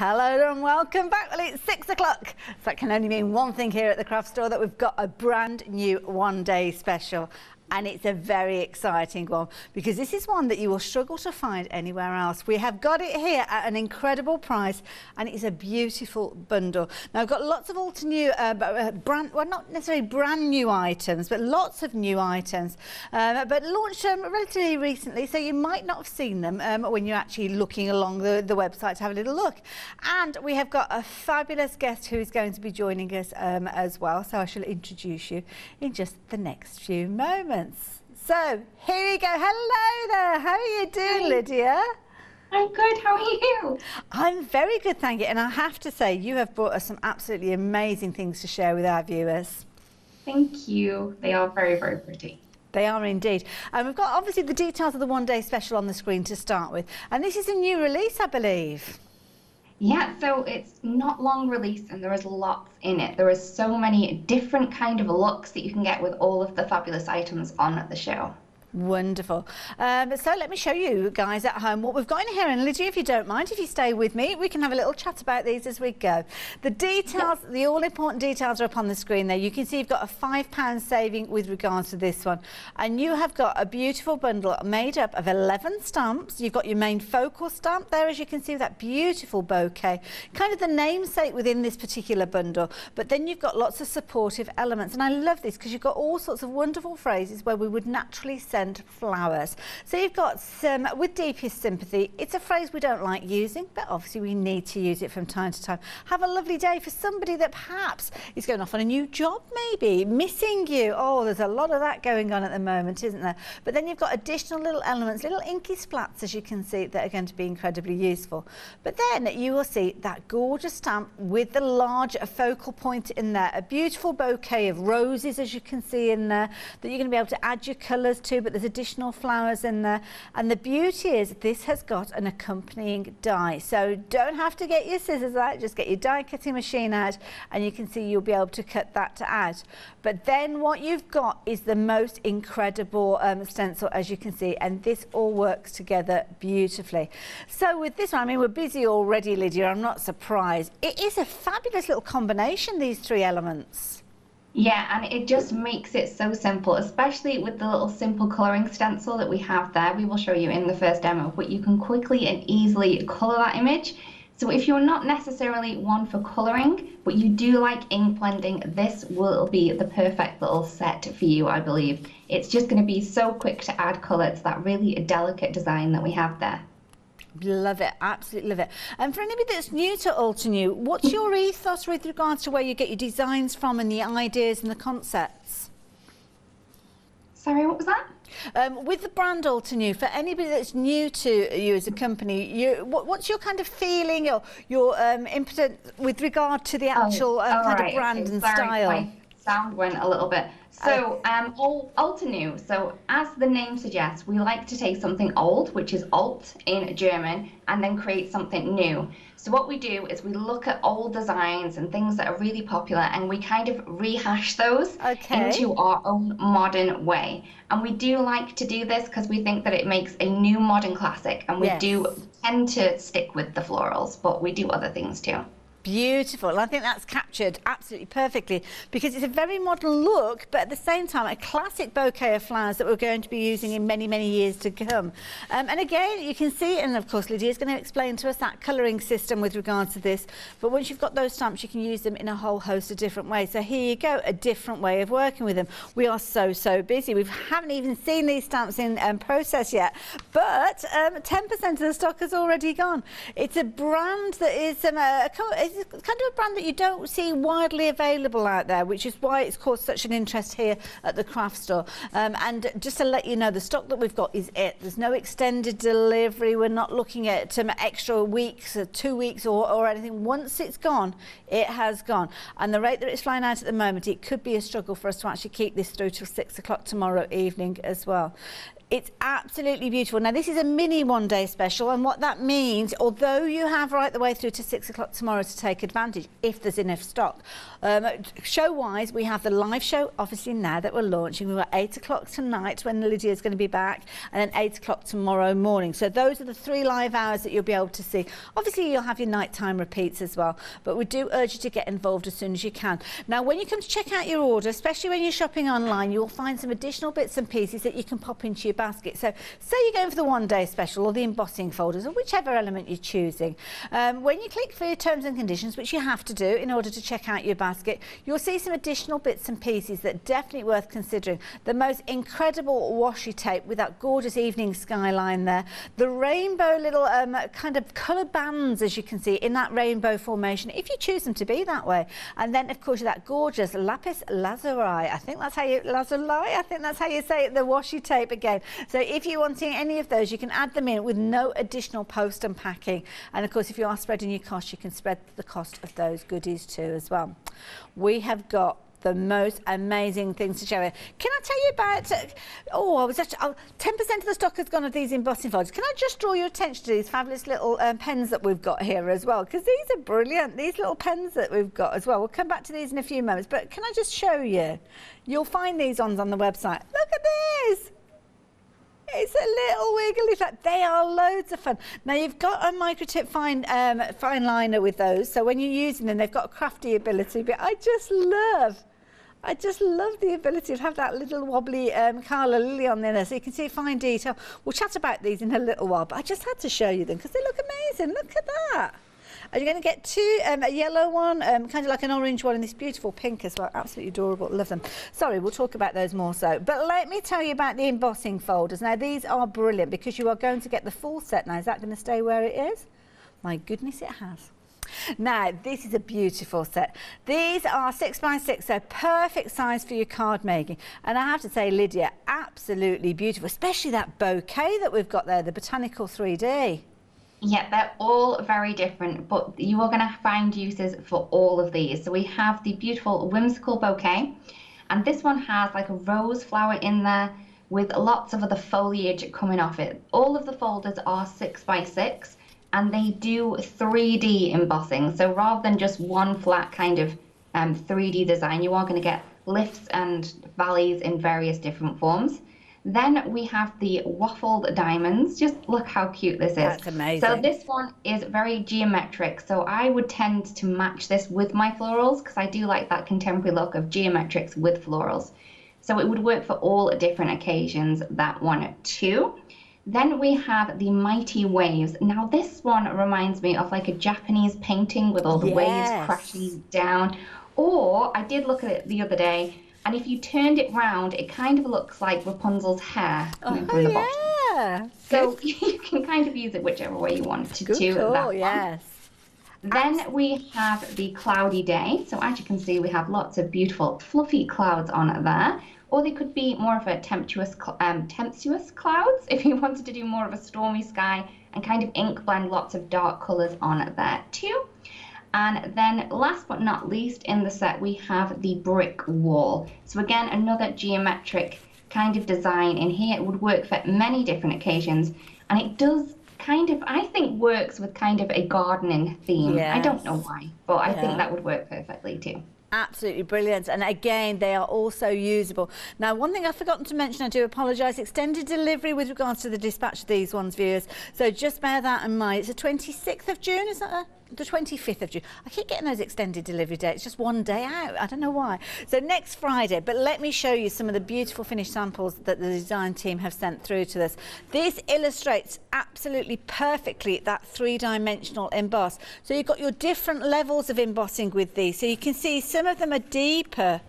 Hello and welcome back. Well, it's 6 o'clock. So that can only mean one thing here at the craft store, that we've got a brand new one-day special. And it's a very exciting one because this is one that you will struggle to find anywhere else. We have got it here at an incredible price, and it's a beautiful bundle. Now, I've got lots of Altenew well, not necessarily brand new items, but lots of new items, but launched relatively recently, so you might not have seen them when you're actually looking along the website to have a little look. And we have got a fabulous guest who is going to be joining us as well, so I shall introduce you in just the next few moments. So here we go. Hello there. How are you doing, Lydia? I'm good. How are you? I'm very good, thank you. And I have to say, you have brought us some absolutely amazing things to share with our viewers. Thank you. They are very, very pretty. They are indeed. And we've got obviously the details of the one-day special on the screen to start with. And this is a new release, I believe. Yeah, so it's not long released and there is lots in it. There is so many different kind of looks that you can get with all of the fabulous items on the show. Wonderful. So let me show you guys at home what we've got in here. And Lydia, if you don't mind, if you stay with me, we can have a little chat about these as we go. The details, the all-important details are up on the screen there. You can see you've got a £5 saving with regards to this one. And you have got a beautiful bundle made up of 11 stamps. You've got your main focal stamp there, as you can see, with that beautiful bouquet. Kind of the namesake within this particular bundle. But then you've got lots of supportive elements. And I love this because you've got all sorts of wonderful phrases where we would naturally send flowers. So you've got some with deepest sympathy. It's a phrase we don't like using, but obviously we need to use it from time to time. Have a lovely day for somebody that perhaps is going off on a new job, maybe missing you. Oh, there's a lot of that going on at the moment, isn't there? But then you've got additional little elements, little inky splats, as you can see, that are going to be incredibly useful. But then you will see that gorgeous stamp with the large focal point in there, a beautiful bouquet of roses, as you can see in there, that you're going to be able to add your colours to, but there's additional flowers in there. And the beauty is this has got an accompanying die, so don't have to get your scissors out, just get your die cutting machine out, and you can see you'll be able to cut that to add. But then what you've got is the most incredible stencil, as you can see, and this all works together beautifully. So with this one, I mean, we're busy already, Lydia, I'm not surprised. It is a fabulous little combination, these three elements. Yeah, and it just makes it so simple, especially with the little simple colouring stencil that we have there. We will show you in the first demo, but you can quickly and easily colour that image. So if you're not necessarily one for colouring, but you do like ink blending, this will be the perfect little set for you, I believe. It's just going to be so quick to add colour to that really delicate design that we have there. Love it, absolutely love it. And for anybody that's new to Altenew, what's your ethos with regards to where you get your designs from and the ideas and the concepts? Sorry, what was that? With the brand Altenew, for anybody that's new to you as a company, what's your kind of feeling or your input with regard to the actual kind of brand and style? My sound went a little bit. So Altenew, so as the name suggests, we like to take something old, which is alt in German, and then create something new. So what we do is we look at old designs and things that are really popular, and we kind of rehash those into our own modern way. And we do like to do this because we think that it makes a new modern classic, and we do tend to stick with the florals, but we do other things too. Beautiful. I think that's captured absolutely perfectly because it's a very modern look, but at the same time a classic bouquet of flowers that we're going to be using in many, many years to come. And again, you can see, and of course Lydia is going to explain to us that colouring system with regards to this, but once you've got those stamps you can use them in a whole host of different ways. So here you go, a different way of working with them. We are so busy. We haven't even seen these stamps in process yet, but 10% of the stock has already gone. It's a brand that is it's kind of a brand that you don't see widely available out there, which is why it's caused such an interest here at the craft store. And just to let you know, the stock that we've got is it. There's no extended delivery. We're not looking at extra weeks or 2 weeks or anything. Once it's gone, it has gone. And the rate that it's flying out at the moment, it could be a struggle for us to actually keep this through till 6 o'clock tomorrow evening as well. It's absolutely beautiful. Now, this is a mini one-day special, and what that means, although you have right the way through to 6 o'clock tomorrow to take advantage, if there's enough stock. Show-wise, we have the live show, obviously, now that we're launching. We've got 8 o'clock tonight when Lydia's going to be back, and then 8 o'clock tomorrow morning. So those are the 3 live hours that you'll be able to see. Obviously, you'll have your nighttime repeats as well, but we do urge you to get involved as soon as you can. Now, when you come to check out your order, especially when you're shopping online, you'll find some additional bits and pieces that you can pop into your basket. So say you're going for the one-day special or the embossing folders or whichever element you're choosing. When you click for your terms and conditions, which you have to do in order to check out your basket, you'll see some additional bits and pieces that are definitely worth considering. The most incredible washi tape with that gorgeous evening skyline there. The rainbow little kind of colour bands, as you can see, in that rainbow formation, if you choose them to be that way. And then, of course, that gorgeous lapis lazuli. I think that's how you say it, the washi tape again. So if you're wanting any of those, you can add them in with no additional post and packing. And of course, if you are spreading your cost, you can spread the cost of those goodies too as well. We have got the most amazing things to show you. Can I tell you about, 10% of the stock has gone of these embossing folders. Can I just draw your attention to these fabulous little pens that we've got here as well? Because these are brilliant, these little pens that we've got as well. We'll come back to these in a few moments, but can I just show you? You'll find these on the website. Look at this. It's a little wiggly flat. They are loads of fun. Now, you've got a microtip fine liner with those, so when you're using them, they've got a crafty ability, but I just love the ability to have that little wobbly Carla Lily on there, so you can see fine detail. We'll chat about these in a little while, but I just had to show you them because they look amazing. Look at that. And you're going to get 2, a yellow one, kind of like an orange one, and this beautiful pink as well. Absolutely adorable. Love them. Sorry, we'll talk about those more so. But let me tell you about the embossing folders. Now, these are brilliant because you are going to get the full set. Now, is that going to stay where it is? My goodness, it has. Now, this is a beautiful set. These are 6x6, so perfect size for your card making. And I have to say, Lydia, absolutely beautiful, especially that bouquet that we've got there, the Botanical 3D. Yeah, they're all very different, but you are going to find uses for all of these. So we have the beautiful Whimsical Bouquet, and this one has like a rose flower in there with lots of other foliage coming off it. All of the folders are 6x6, and they do 3D embossing. So rather than just one flat kind of 3D design, you are going to get lifts and valleys in various different forms. Then we have the Waffled Diamonds. Just look how cute this is. That's amazing. So this one is very geometric. So I would tend to match this with my florals because I do like that contemporary look of geometrics with florals. So it would work for all different occasions, that one too. Then we have the Mighty Waves. Now this one reminds me of like a Japanese painting with all the waves crashing down. Or I did look at it the other day, and if you turned it round, it kind of looks like Rapunzel's hair coming from the bottom. So you can kind of use it whichever way you want to do that. Yes. Then we have the Cloudy Day. So as you can see, we have lots of beautiful fluffy clouds on there. Or they could be more of a tempestuous clouds if you wanted to do more of a stormy sky and kind of ink blend lots of dark colours on there too. And then last but not least in the set, we have the brick wall. So again, another geometric kind of design in here. It would work for many different occasions. And it does kind of, I think, works with kind of a gardening theme. Yes. I don't know why, but I think that would work perfectly too. Absolutely brilliant. And again, they are also usable. Now, one thing I've forgotten to mention, I do apologise, extended delivery with regards to the dispatch of these ones, viewers. So just bear that in mind. It's the 26th of June, is that the 25th of June? I keep getting those extended delivery dates, just one day out. I don't know why. So next Friday, but let me show you some of the beautiful finished samples that the design team have sent through to us. This illustrates absolutely perfectly that 3-dimensional emboss. So you've got your different levels of embossing with these. So you can see some of them are deeper.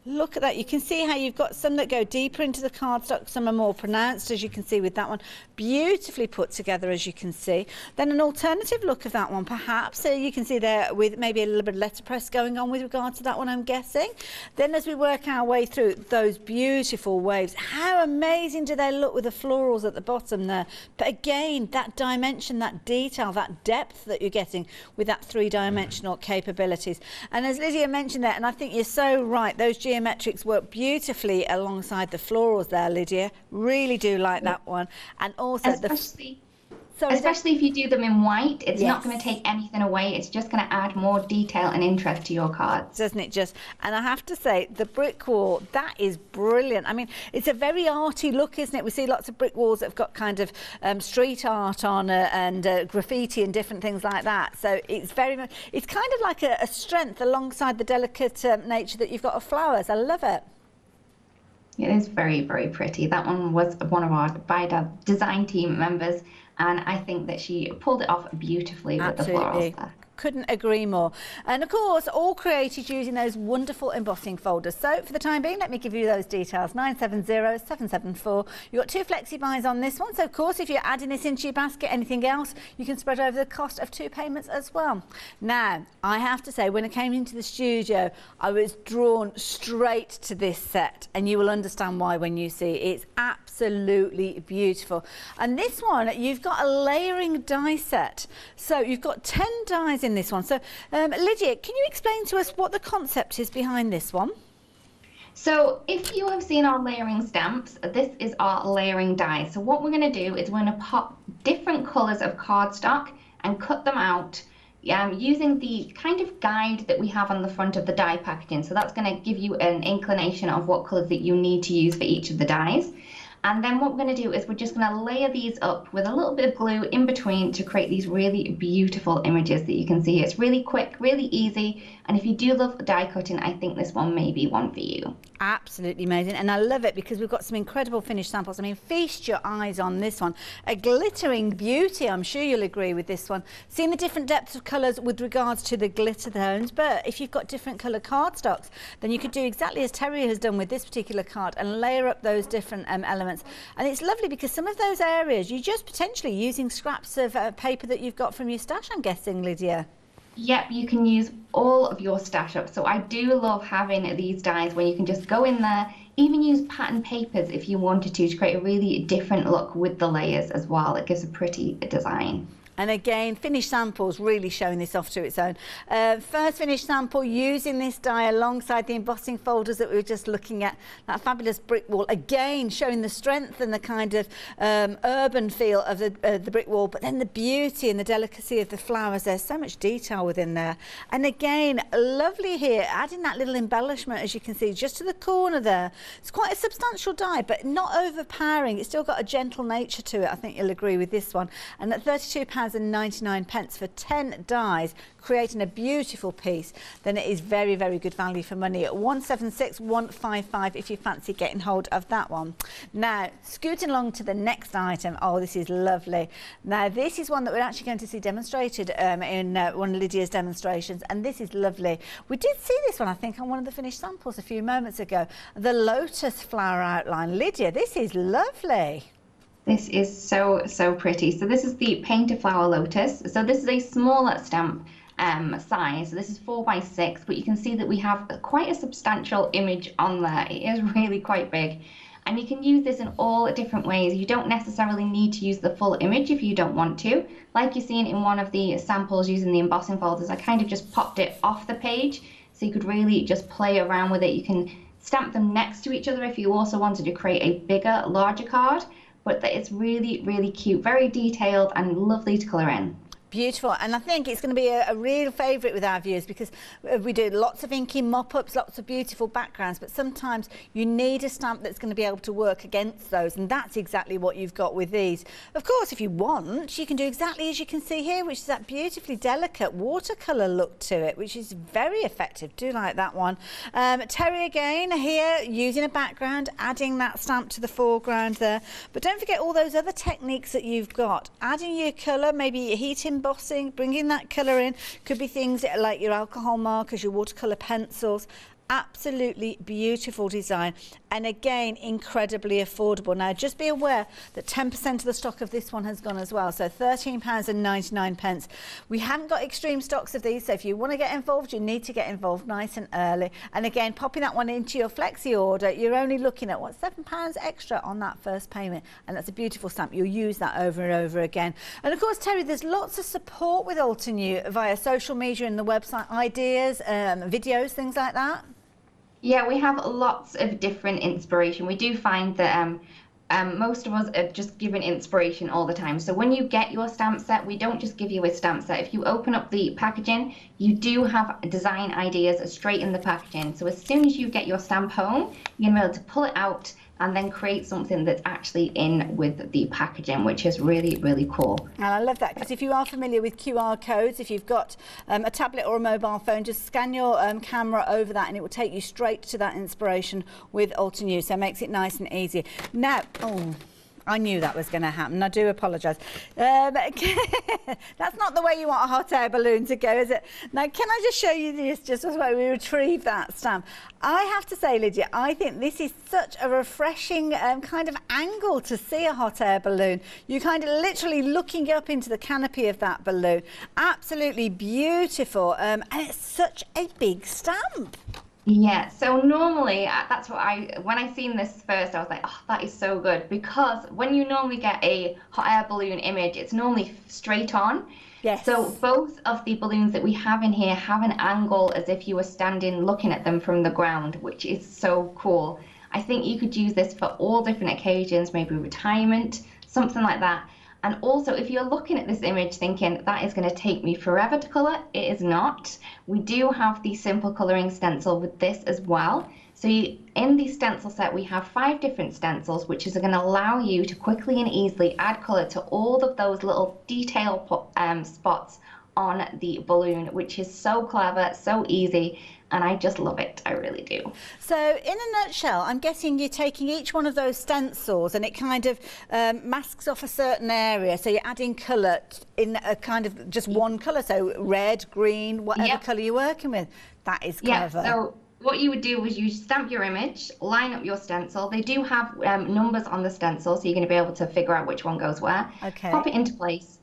Look at that. You can see how you've got some that go deeper into the cardstock, some are more pronounced, as you can see with that one. Beautifully put together, as you can see. Then an alternative look of that one, perhaps. So you can see there with maybe a little bit of letterpress going on with regard to that one, I'm guessing. Then as we work our way through those beautiful waves, how amazing do they look with the florals at the bottom there. But again, that dimension, that detail, that depth that you're getting with that 3-dimensional capabilities. And as Lydia mentioned there, and I think you're so right, those geometric geometrics work beautifully alongside the florals there, Lydia. Really do like that one. And also especially if you do them in white, it's not going to take anything away. It's just going to add more detail and interest to your cards. Doesn't it just? And I have to say, the brick wall, that is brilliant. I mean, it's a very arty look, isn't it? We see lots of brick walls that have got kind of street art on and graffiti and different things like that. So it's very much, it's kind of like a strength alongside the delicate nature that you've got of flowers. I love it. It is very, very pretty. That one was one of our design team members, and I think that she pulled it off beautifully with the florals there. Couldn't agree more. And of course, all created using those wonderful embossing folders. So for the time being, let me give you those details. 970774. You've got 2 flexi buys on this one. So of course, if you're adding this into your basket, anything else, you can spread over the cost of 2 payments as well. Now, I have to say, when I came into the studio, I was drawn straight to this set, and you will understand why when you see it. It's absolutely beautiful. And this one, you've got a layering die set. So you've got 10 dies in this one. So Lydia, can you explain to us what the concept is behind this one? So if you have seen our layering stamps, this is our layering die. So what we're going to do is we're going to pop different colours of cardstock and cut them out using the kind of guide that we have on the front of the die packaging. So that's going to give you an inclination of what colours that you need to use for each of the dies. And then what we're going to do is we're just going to layer these up with a little bit of glue in between to create these really beautiful images that you can see here. It's really quick, really easy. And if you do love die cutting, I think this one may be one for you. Absolutely amazing. And I love it because we've got some incredible finished samples. I mean, feast your eyes on this one. A glittering beauty. I'm sure you'll agree with this one. Seeing the different depths of colours with regards to the glitter tones. But if you've got different colour cardstocks, then you could do exactly as Terry has done with this particular card and layer up those different elements. And it's lovely because some of those areas you're just potentially using scraps of paper that you've got from your stash, I'm guessing, Lydia. Yep, you can use all of your stash up. So I do love having these dies where you can just go in there, even use pattern papers if you wanted to create a really different look with the layers as well. It gives a pretty design. And again, finished samples really showing this off to its own. First finished sample using this die alongside the embossing folders that we were just looking at. That fabulous brick wall, again showing the strength and the kind of urban feel of the brick wall, but then the beauty and the delicacy of the flowers. There's so much detail within there. And again, lovely here, adding that little embellishment, as you can see, just to the corner there. It's quite a substantial die, but not overpowering. It's still got a gentle nature to it. I think you'll agree with this one. And at £32.99 for 10 dies, creating a beautiful piece, then it is very, very good value for money at 176,155 if you fancy getting hold of that one. Now, scooting along to the next item. Oh, this is lovely. Now, this is one that we're actually going to see demonstrated in one of Lydia's demonstrations, and this is lovely. We did see this one, I think, on one of the finished samples a few moments ago. The Lotus Flower outline. Lydia, this is lovely. This is so, so pretty. So this is the Painted Flower Lotus. So this is a smaller stamp size. So this is 4 by 6, but you can see that we have quite a substantial image on there. It is really quite big. And you can use this in all different ways. You don't necessarily need to use the full image if you don't want to. Like you've seen in one of the samples using the embossing folders, I kind of just popped it off the page. So you could really just play around with it. You can stamp them next to each other if you also wanted to create a bigger, larger card. But it's really, really cute, very detailed and lovely to colour in. Beautiful, and I think it's going to be a real favourite with our viewers because we do lots of inky mop-ups, lots of beautiful backgrounds, but sometimes you need a stamp that's going to be able to work against those, and that's exactly what you've got with these. Of course, if you want, you can do exactly as you can see here, which is that beautifully delicate watercolour look to it, which is very effective. Do like that one. Terry again here, using a background, adding that stamp to the foreground there, but don't forget all those other techniques that you've got. Adding your colour, maybe your heat embossing, bringing that colour in. Could be things like your alcohol markers, your watercolour pencils. Absolutely beautiful design, and again incredibly affordable. Now just be aware that 10% of the stock of this one has gone as well, so £13.99. We haven't got extreme stocks of these, so if you want to get involved, you need to get involved nice and early. And again, popping that one into your flexi order, you're only looking at what, £7 extra on that first payment, and that's a beautiful stamp. You'll use that over and over again. And of course, Terry, there's lots of support with Altenew via social media and the website, ideas, videos, things like that. Yeah, we have lots of different inspiration. We do find that most of us are just given inspiration all the time. So when you get your stamp set, we don't just give you a stamp set. If you open up the packaging, you do have design ideas straight in the packaging. So as soon as you get your stamp home, you're gonna be able to pull it out and then create something that's actually in with the packaging, which is really, really cool. And I love that, because if you are familiar with QR codes, if you've got a tablet or a mobile phone, just scan your camera over that and it will take you straight to that inspiration with Altenew. So it makes it nice and easy. Now, oh, I knew that was going to happen. I do apologise. That's not the way you want a hot air balloon to go, is it? Now, can I just show you this, just as well, we retrieve that stamp? I have to say, Lydia, I think this is such a refreshing kind of angle to see a hot air balloon. You're kind of literally looking up into the canopy of that balloon. Absolutely beautiful. And it's such a big stamp. Yeah, so normally that's what when I seen this first, I was like, oh, that is so good, because when you normally get a hot air balloon image, it's normally straight on. Yes. So both of the balloons that we have in here have an angle as if you were standing looking at them from the ground, which is so cool. I think you could use this for all different occasions, maybe retirement, something like that. And also, if you're looking at this image thinking, that is going to take me forever to colour, it is not. We do have the simple colouring stencil with this as well. So in the stencil set, we have 5 different stencils, which is going to allow you to quickly and easily add colour to all of those little detail spots on the balloon, which is so clever, so easy. And I just love it. I really do. So in a nutshell, I'm guessing you're taking each one of those stencils and it kind of masks off a certain area. So you're adding colour in a kind of just one colour. So red, green, whatever colour you're working with. That is clever. Yeah, so what you would do is you stamp your image, line up your stencil. They do have numbers on the stencil, so you're going to be able to figure out which one goes where. Okay. Pop it into place.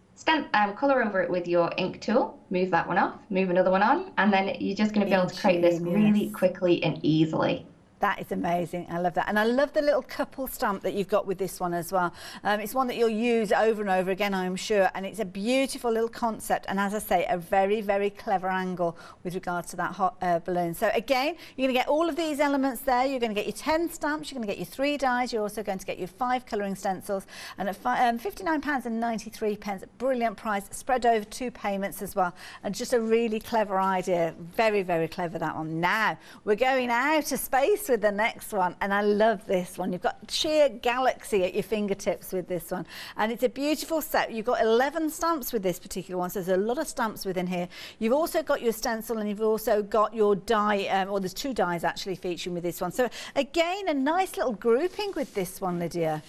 Colour over it with your ink tool, move that one off, move another one on, and then you're just going to be able to create this really quickly and easily. That is amazing. I love that. And I love the little couple stamp that you've got with this one as well. It's one that you'll use over and over again, I'm sure. And it's a beautiful little concept. And as I say, a very, very clever angle with regards to that hot air balloon. So again, you're going to get all of these elements there. You're going to get your 10 stamps. You're going to get your 3 dies. You're also going to get your 5 colouring stencils. And at £59.93, brilliant price, spread over 2 payments as well. And just a really clever idea. Very, very clever, that one. Now, we're going out of space with the next one, and I love this one. You've got sheer galaxy at your fingertips with this one, and it's a beautiful set. You've got 11 stamps with this particular one, so there's a lot of stamps within here. You've also got your stencil, and you've also got your die, or there's 2 dies actually featuring with this one. So again, a nice little grouping with this one, Lydia.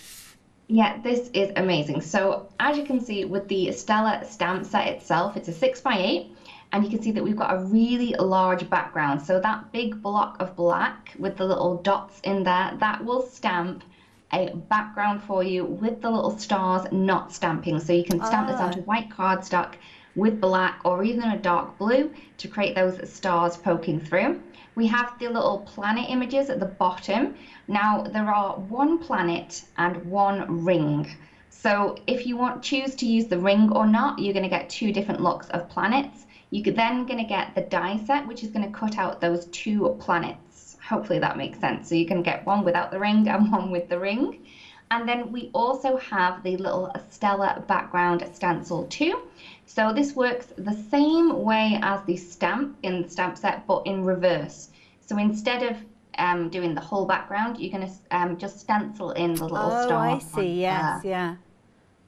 Yeah, this is amazing. So as you can see with the Stella Stamp set itself, it's a 6x8. And you can see that we've got a really large background. So that big block of black with the little dots in there, that will stamp a background for you with the little stars not stamping. So you can stamp this onto white cardstock with black or even a dark blue to create those stars poking through. We have the little planet images at the bottom. Now there are 1 planet and 1 ring. So if you choose to use the ring or not, you're going to get 2 different looks of planets. You're then going to get the die set, which is going to cut out those 2 planets. Hopefully that makes sense. So you can get one without the ring and one with the ring. And then we also have the little Stella background stencil too. So this works the same way as the stamp in the stamp set, but in reverse. So instead of doing the whole background, you're going to just stencil in the little star. Oh, I see. Yes, yeah.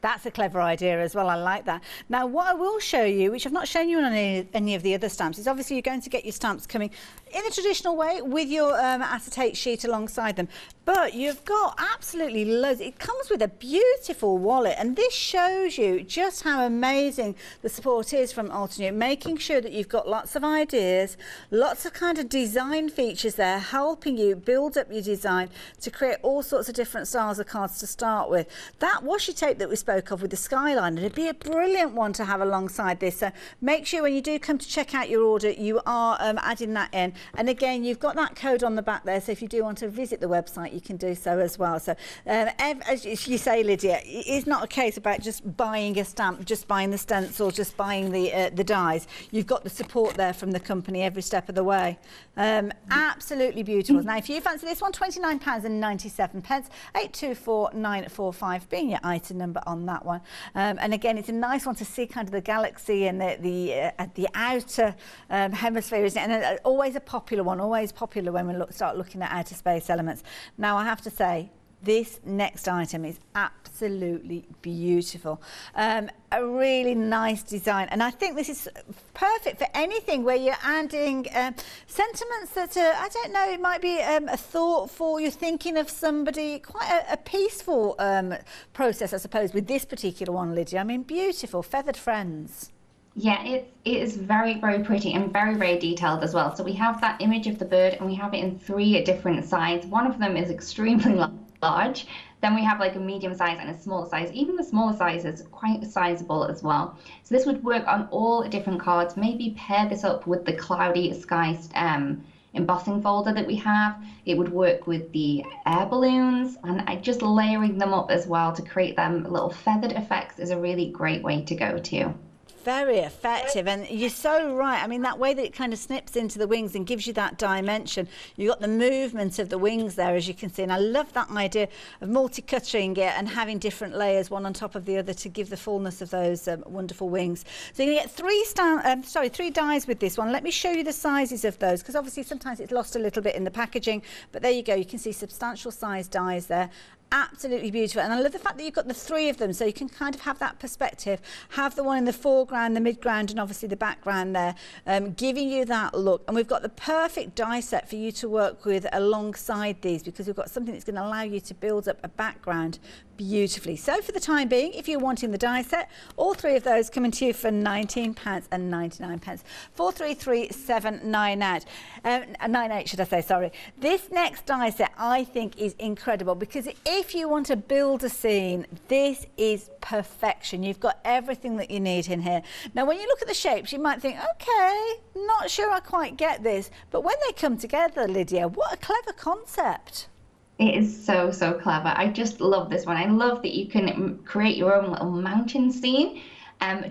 That's a clever idea as well. I like that. Now, what I will show you, which I've not shown you on any of the other stamps, is obviously you're going to get your stamps coming in the traditional way with your acetate sheet alongside them. But you've got absolutely loads. It comes with a beautiful wallet, and this shows you just how amazing the support is from Altenew, making sure that you've got lots of ideas, lots of kind of design features there, helping you build up your design to create all sorts of different styles of cards to start with. That washi tape that we spoke of with the skyline, it'd be a brilliant one to have alongside this. So make sure when you do come to check out your order, you are adding that in. And again, you've got that code on the back there, so if you do want to visit the website, you can do so as well. So as you say, Lydia, it's not a case about just buying a stamp, just buying the stencil, just buying the dies. You've got the support there from the company every step of the way. Absolutely beautiful. Now, if you fancy this one, £29.97, 824945 being your item number on that one. And again, it's a nice one to see kind of the galaxy and the outer hemisphere, isn't it? And always a popular one, always popular when we start looking at outer space elements. Now, I have to say, this next item is absolutely beautiful. A really nice design, and I think this is perfect for anything where you're adding sentiments that I don't know, it might be a thoughtful, you're thinking of somebody, quite a peaceful process, I suppose, with this particular one, Lydia. I mean, beautiful, feathered friends. Yeah, it is very, very pretty and very, very detailed as well. So we have that image of the bird, and we have it in 3 different sizes. One of them is extremely large. Then we have like a medium size and a smaller size. Even the smaller size is quite sizable as well. So this would work on all different cards. Maybe pair this up with the cloudy skies embossing folder that we have. It would work with the air balloons, and just layering them up as well to create them little feathered effects is a really great way to go too. Very effective, and you're so right. I mean, that way that it kind of snips into the wings and gives you that dimension. You've got the movement of the wings there, as you can see, and I love that idea of multi-cutting it and having different layers one on top of the other to give the fullness of those wonderful wings. So you're going to get 3 dies with this one. Let me show you the sizes of those, because obviously sometimes it's lost a little bit in the packaging, but there you go. You can see substantial size dies there. Absolutely beautiful, and I love the fact that you've got the 3 of them, so you can kind of have that perspective, have the one in the foreground, the midground, and obviously the background there, giving you that look. And we've got the perfect die set for you to work with alongside these, because we've got something that's going to allow you to build up a background beautifully. So for the time being, if you're wanting the die set, all 3 of those coming to you for £19.99, 4337998, should I say, sorry. This next die set I think is incredible, because if you want to build a scene, this is perfection. You've got everything that you need in here. Now, when you look at the shapes, you might think, okay, not sure I quite get this, but when they come together, Lydia, what a clever concept. It is so, so clever. I just love this one. I love that you can create your own little mountain scene.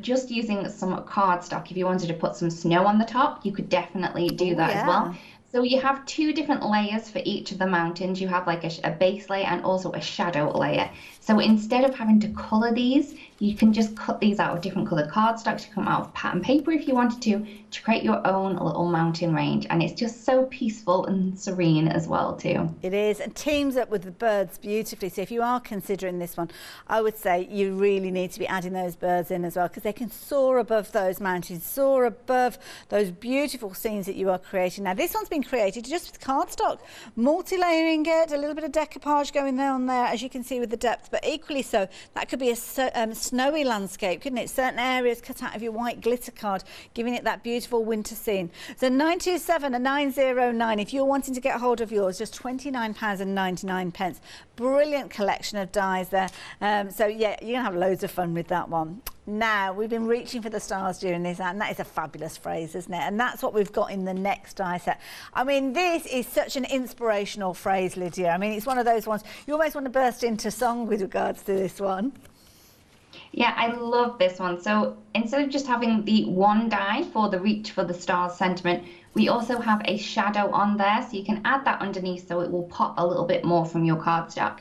Just using some cardstock. If you wanted to put some snow on the top, you could definitely do that as well. So you have 2 different layers for each of the mountains. You have like a base layer and also a shadow layer. So instead of having to color these, you can just cut these out of different colored cardstock to come out of pattern paper if you wanted to create your own little mountain range. And it's just so peaceful and serene as well too. It is, and teams up with the birds beautifully. So if you are considering this one, I would say you really need to be adding those birds in as well, because they can soar above those mountains, soar above those beautiful scenes that you are creating. Now, this one's been created just with cardstock, multi-layering it, a little bit of decoupage going there on there, as you can see with the depth, but equally so, that could be a snowy landscape, couldn't it? Certain areas cut out of your white glitter card, giving it that beautiful winter scene. So 927 and 909, if you're wanting to get hold of yours, just £29.99. Brilliant collection of dies there. So yeah, you're gonna have loads of fun with that one. Now, we've been reaching for the stars during this, and that is a fabulous phrase, isn't it? And that's what we've got in the next die set. I mean, this is such an inspirational phrase, Lydia. I mean, it's one of those ones you almost want to burst into song with regards to this one. Yeah, I love this one. So instead of just having the 1 die for the reach for the stars sentiment, we also have a shadow on there, so you can add that underneath so it will pop a little bit more from your cardstock.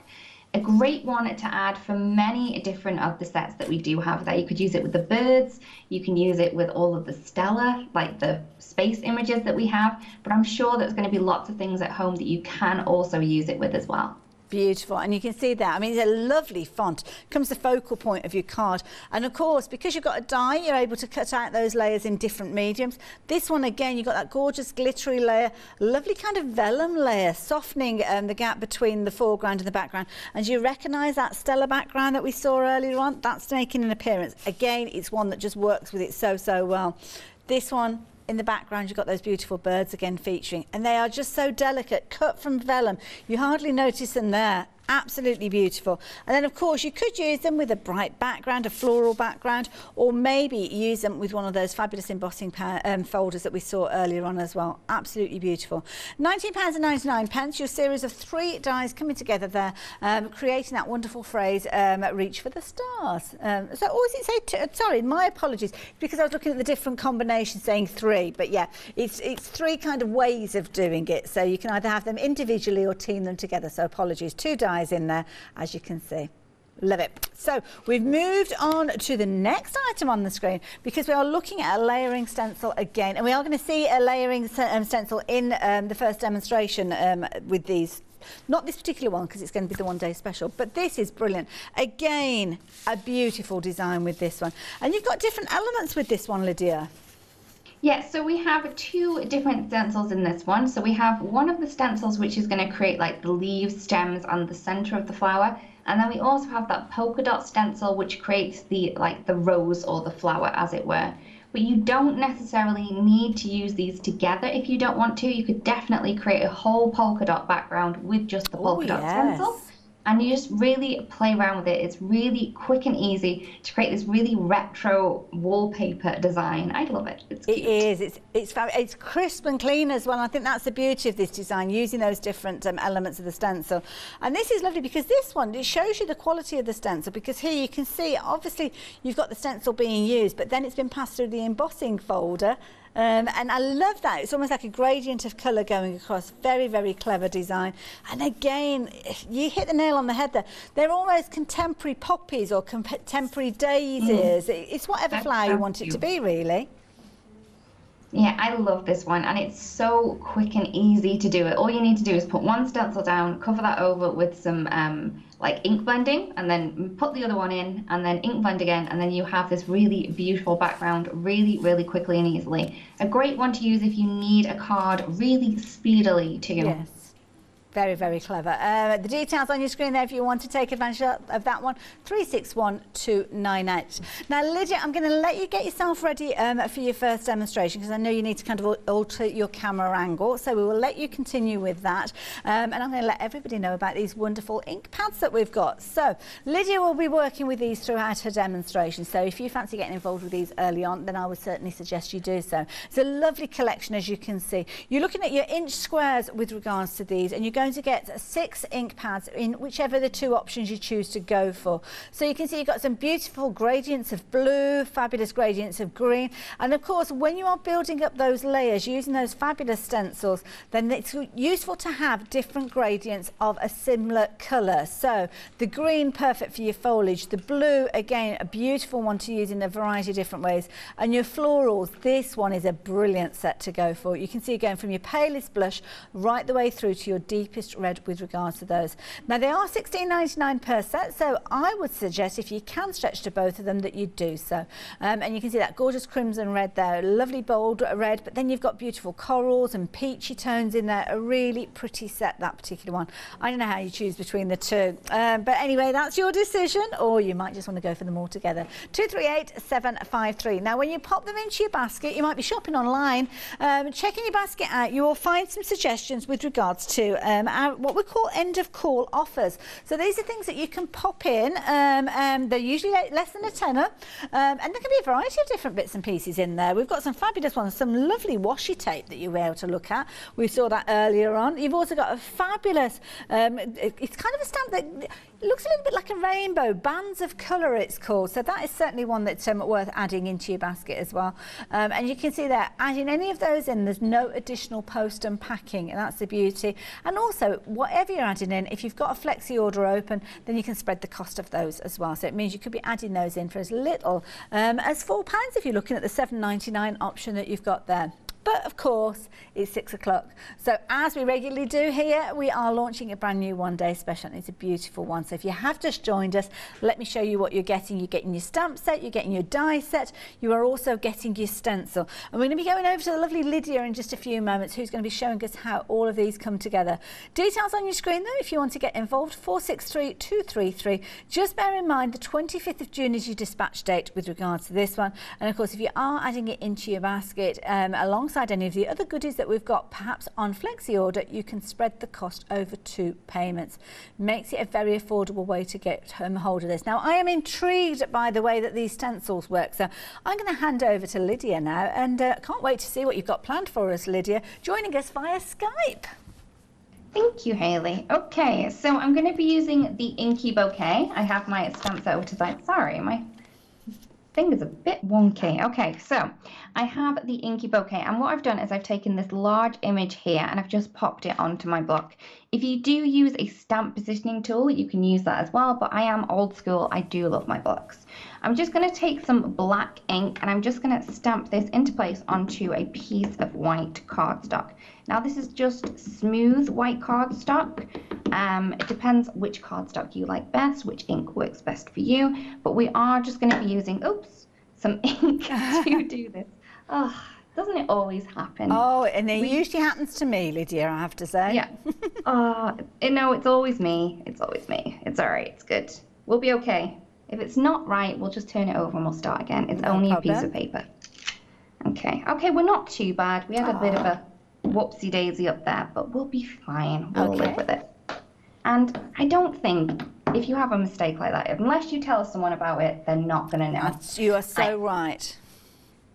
A great one to add for many different of the sets that we do have there. You could use it with the birds, you can use it with all of the Stella, like the space images that we have, but I'm sure there's going to be lots of things at home that you can also use it with as well. Beautiful, and you can see that. I mean, it's a lovely font. Comes the focal point of your card, and of course, because you've got a die, you're able to cut out those layers in different mediums. This one again, you've got that gorgeous glittery layer, lovely kind of vellum layer, softening the gap between the foreground and the background. And you recognise that Stella background that we saw earlier on? That's making an appearance. Again, it's one that just works with it so, so well. This one, in the background, you've got those beautiful birds again featuring, and they are just so delicate, cut from vellum. You hardly notice them there. Absolutely beautiful. And then of course you could use them with a bright background, a floral background, or maybe use them with one of those fabulous embossing folders that we saw earlier on as well. Absolutely beautiful. £19.99, your series of 3 dies coming together there, creating that wonderful phrase, reach for the stars. So, or is it say, sorry, my apologies, because I was looking at the different combinations saying 3, but yeah, it's 3 kind of ways of doing it. So you can either have them individually or team them together. So apologies, 2 dies in there, as you can see. Love it. So we've moved on to the next item on the screen because we are looking at a layering stencil again, and we are going to see a layering stencil in the first demonstration with these. Not this particular one because it's going to be the one day special, but this is brilliant. Again, a beautiful design with this one. And you've got different elements with this one, Lydia. Yeah, so we have 2 different stencils in this one. So we have one of the stencils which is going to create like the leaves, stems and the center of the flower. And then we also have that polka dot stencil which creates the rose or the flower, as it were. But you don't necessarily need to use these together if you don't want to. You could definitely create a whole polka dot background with just the polka dot stencil. And you just really play around with it. It's really quick and easy to create this really retro wallpaper design. I love it. It's cute. It is. It's crisp and clean as well. I think that's the beauty of this design, using those different elements of the stencil. And this is lovely because this one, it shows you the quality of the stencil, because here you can see, obviously, you've got the stencil being used, but then it's been passed through the embossing folder. And I love that. It's almost like a gradient of colour going across. Very, very clever design. And again, you hit the nail on the head there. They're almost contemporary poppies or contemporary daisies. It's whatever flower you want it to be, really. Yeah, I love this one, and it's so quick and easy to do it. All you need to do is put one stencil down, cover that over with some like ink blending, and then put the other one in, and then ink blend again, and then you have this really beautiful background really, really quickly and easily. A great one to use if you need a card really speedily too. Yes. Very, very clever. The details on your screen there if you want to take advantage of that one, 361298. Now, Lydia, I'm going to let you get yourself ready for your first demonstration, because I know you need to kind of alter your camera angle, so we will let you continue with that. And I'm going to let everybody know about these wonderful ink pads that we've got. So, Lydia will be working with these throughout her demonstration, so if you fancy getting involved with these early on, then I would certainly suggest you do so. It's a lovely collection, as you can see. You're looking at your inch squares with regards to these, and you're going to get 6 ink pads in whichever the 2 options you choose to go for. So you can see you've got some beautiful gradients of blue, fabulous gradients of green, and of course when you are building up those layers using those fabulous stencils, then it's useful to have different gradients of a similar colour. So the green, perfect for your foliage, the blue, again a beautiful one to use in a variety of different ways, and your florals, this one is a brilliant set to go for. You can see going from your palest blush right the way through to your deepest red with regards to those. Now they are £16.99 per set, so I would suggest if you can stretch to both of them that you do so. And you can see that gorgeous crimson red there, lovely bold red, but then you've got beautiful corals and peachy tones in there. A really pretty set, that particular one. I don't know how you choose between the 2, but anyway, that's your decision, or you might just want to go for them all together. 238753. Now when you pop them into your basket, you might be shopping online, checking your basket out, you will find some suggestions with regards to what we call end of call offers. So these are things that you can pop in, they're usually less than a tenner, and there can be a variety of different bits and pieces in there. We've got some fabulous ones, some lovely washi tape that you'll be able to look at. We saw that earlier on. You've also got a fabulous, it's kind of a stamp that looks a little bit like a rainbow, bands of colour it's called, so that is certainly one that's worth adding into your basket as well. And you can see there, adding any of those in, there's no additional post and packing, and that's the beauty. And also, whatever you're adding in, if you've got a flexi order open, then you can spread the cost of those as well. So it means you could be adding those in for as little as £4 if you're looking at the £7.99 option that you've got there. But of course, it's 6 o'clock. So as we regularly do here, we are launching a brand new one day special. And it's a beautiful one. So if you have just joined us, let me show you what you're getting. You're getting your stamp set, you're getting your die set, you are also getting your stencil. And we're going to be going over to the lovely Lydia in just a few moments, who's going to be showing us how all of these come together. Details on your screen though, if you want to get involved, 463233. Just bear in mind the 25th of June is your dispatch date with regards to this one. And of course, if you are adding it into your basket alongside alongside any of the other goodies that we've got, perhaps on flexi order, you can spread the cost over 2 payments. Makes it a very affordable way to get hold of this. Now, I am intrigued by the way that these stencils work, so I'm going to hand over to Lydia now, and can't wait to see what you've got planned for us, Lydia, joining us via Skype. Thank you, Hayley. Okay, so I'm going to be using the Inky Bouquet. I have my stamp set over to the side. Sorry, my finger's a bit wonky. Okay, so I have the Inky Bouquet, and what I've done is I've taken this large image here and I've just popped it onto my block. If you do use a stamp positioning tool, you can use that as well, but I am old school. I do love my blocks. I'm just going to take some black ink and I'm just going to stamp this into place onto a piece of white cardstock. Now this is just smooth white cardstock. It depends which cardstock you like best, which ink works best for you, but we are just going to be using, some ink to do this. Oh, doesn't it always happen? Oh, and it usually happens to me, Lydia, I have to say. Yeah. No, it's always me. It's always me. It's all right. It's good. We'll be okay. If it's not right, we'll just turn it over and we'll start again. It's only a piece of paper. Okay, we're not too bad. We had a bit of a whoopsie daisy up there, but we'll be fine. We'll live with it. And I don't think if you have a mistake like that, unless you tell someone about it, they're not going to know. You are so right.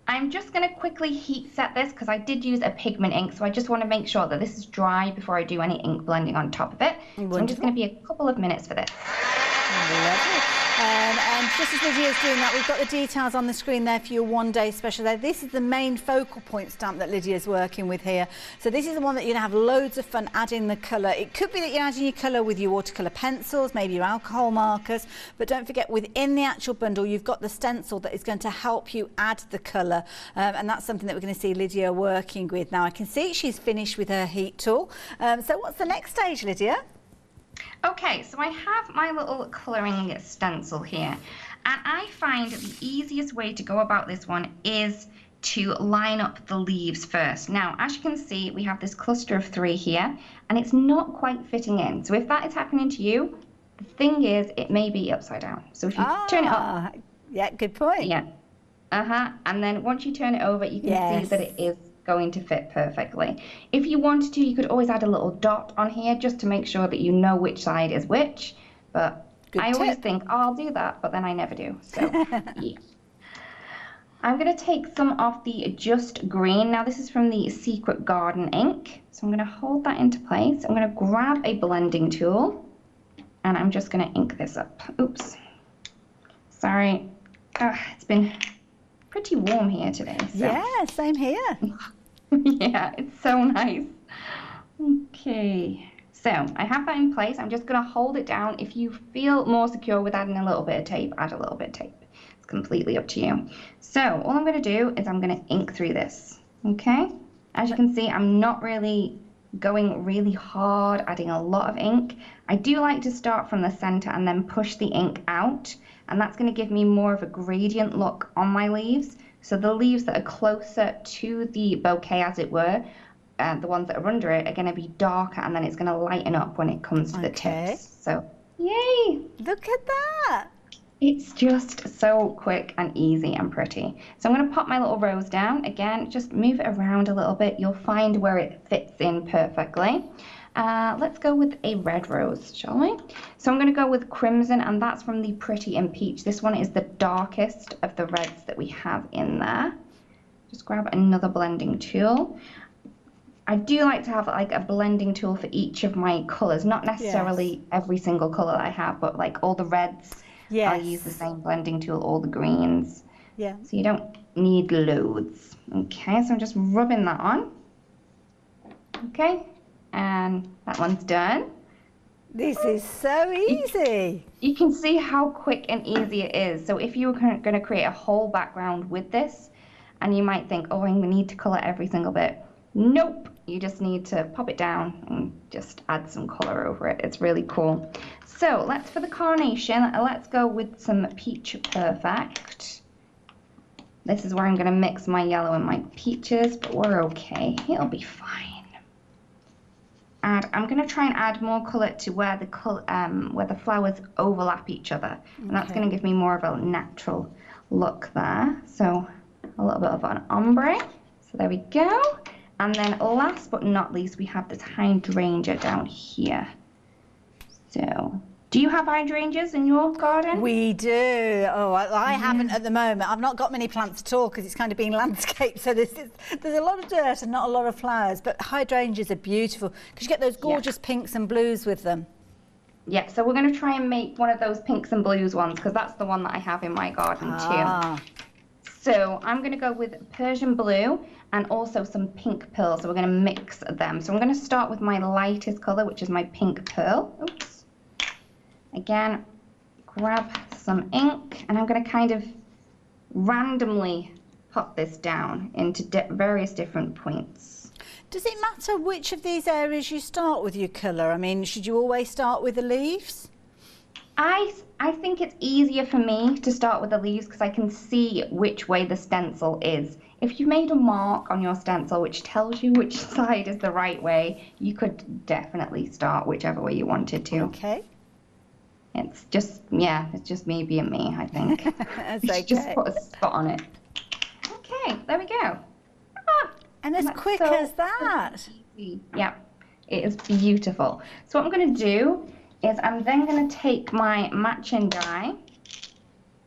I'm just going to quickly heat set this because I did use a pigment ink, so I just want to make sure that this is dry before I do any ink blending on top of it. Wonderful. So I'm just going to be a couple of minutes for this. Lovely. And just as Lydia is doing that, we've got the details on the screen there for your one-day special there. This is the main focal point stamp that Lydia is working with here. So this is the one that you're going to have loads of fun adding the colour. It could be that you're adding your colour with your watercolour pencils, maybe your alcohol markers, but don't forget within the actual bundle you've got the stencil that is going to help you add the colour, and that's something that we're going to see Lydia working with. Now I can see she's finished with her heat tool. So what's the next stage, Lydia? Okay, so I have my little colouring stencil here, and I find the easiest way to go about this one is to line up the leaves first. Now, as you can see, we have this cluster of 3 here, and it's not quite fitting in. So if that is happening to you, the thing is, it may be upside down. So if you turn it up. Yeah, good point. Yeah. And then once you turn it over, you can see that it is going to fit perfectly. If you wanted to, you could always add a little dot on here just to make sure that you know which side is which, but I always think, oh, I'll do that, but then I never do. So yeah. I'm going to take some of the Just Green. Now this is from the Secret Garden ink, so I'm going to hold that into place. I'm going to grab a blending tool and I'm just going to ink this up. Oops, sorry. It's been pretty warm here today. So. Yeah, same here. Yeah, it's so nice. Okay, so I have that in place. I'm just going to hold it down. If you feel more secure with adding a little bit of tape, add a little bit of tape. It's completely up to you. So all I'm going to do is I'm going to ink through this. Okay, as you can see, I'm not really going really hard, adding a lot of ink. I do like to start from the center and then push the ink out, and that's going to give me more of a gradient look on my leaves. So the leaves that are closer to the bouquet, as it were, the ones that are under it, are going to be darker, and then it's going to lighten up when it comes to the tips. So, yay! Look at that! It's just so quick and easy and pretty. So I'm going to pop my little rose down. Again, just move it around a little bit. You'll find where it fits in perfectly. Let's go with a red rose, shall we? So I'm going to go with crimson, and that's from the Pretty in Peach. This one is the darkest of the reds that we have in there. Just grab another blending tool. I do like to have like a blending tool for each of my colours, not necessarily every single colour that I have, but like all the reds, I'll use the same blending tool, all the greens. Yeah. So you don't need loads. Okay, so I'm just rubbing that on. Okay. And that one's done. This is so easy. You can see how quick and easy it is. So if you were going to create a whole background with this, and you might think, oh, I'm going to need to colour every single bit. Nope. You just need to pop it down and just add some colour over it. It's really cool. So for the carnation, let's go with some Peach Perfect. This is where I'm going to mix my yellow and my peaches, but we're okay. It'll be fine. And I'm going to try and add more colour to where the flowers overlap each other. And that's going to give me more of a natural look there. So a little bit of an ombre. So there we go. And then last but not least, we have this hydrangea down here. So, do you have hydrangeas in your garden? We do. Oh, I haven't at the moment. I've not got many plants at all because it's kind of been landscaped. So there's a lot of dirt and not a lot of flowers. But hydrangeas are beautiful because you get those gorgeous pinks and blues with them. Yeah, so we're going to try and make one of those pinks and blues ones because that's the one that I have in my garden too. So I'm going to go with Persian blue and also some pink pearl. So we're going to mix them. So I'm going to start with my lightest colour, which is my pink pearl. Oops. Again, grab some ink and I'm going to kind of randomly pop this down into various different points. Does it matter which of these areas you start with your colour? I mean, should you always start with the leaves? I think it's easier for me to start with the leaves because I can see which way the stencil is. If you made a mark on your stencil which tells you which side is the right way, you could definitely start whichever way you wanted to. Okay. It's just, yeah, it's just me being me, I think. That's okay. Just put a spot on it. Okay, there we go. And as quick as that. Easy. Yeah, it is beautiful. So what I'm going to do is I'm then going to take my matching die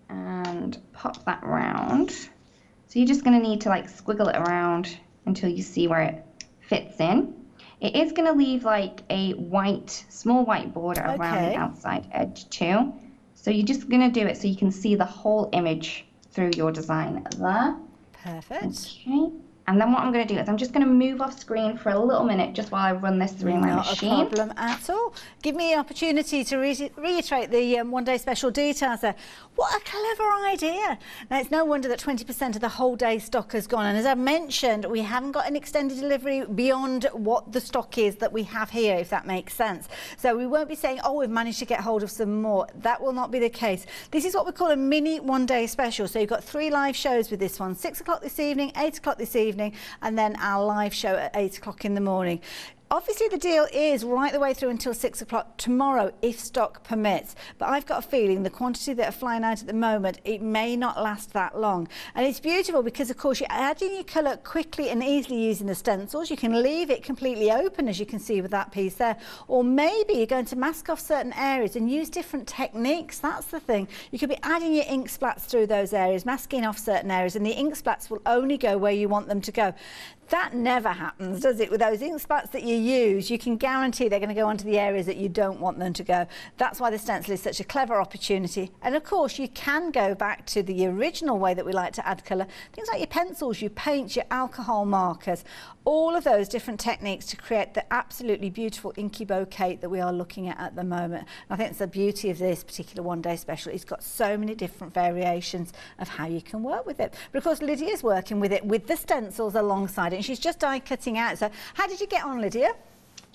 and pop that round. So you're just going to need to like squiggle it around until you see where it fits in. It is going to leave like a small white border around the outside edge too. So you're just going to do it so you can see the whole image through your design there. Perfect. Okay. And then what I'm going to do is I'm just going to move off screen for a little minute just while I run this through my machine. Not a problem at all. Give me the opportunity to reiterate the One Day Special details there. What a clever idea. Now, it's no wonder that 20% of the whole day stock has gone. And as I mentioned, we haven't got an extended delivery beyond what the stock is that we have here, if that makes sense. So we won't be saying, oh, we've managed to get hold of some more. That will not be the case. This is what we call a mini One Day Special. So you've got 3 live shows with this one, 6 o'clock this evening, 8 o'clock this evening, and then our live show at 8 o'clock in the morning. Obviously the deal is right the way through until 6 o'clock tomorrow if stock permits, but I've got a feeling the quantity that are flying out at the moment, it may not last that long. And it's beautiful because of course you're adding your colour quickly and easily using the stencils. You can leave it completely open, as you can see with that piece there, or maybe you're going to mask off certain areas and use different techniques. That's the thing. You could be adding your ink splats through those areas, masking off certain areas, and the ink splats will only go where you want them to go. That never happens, does it? With those ink splats that you use, you can guarantee they're going to go onto the areas that you don't want them to go. That's why the stencil is such a clever opportunity. And of course, you can go back to the original way that we like to add colour. Things like your pencils, your paints, your alcohol markers, all of those different techniques to create the absolutely beautiful inky bouquet that we are looking at the moment. And I think it's the beauty of this particular One Day Special. It's got so many different variations of how you can work with it. But of course, Lydia's working with it with the stencils alongside it. And she's just die cutting out. So how did you get on, Lydia?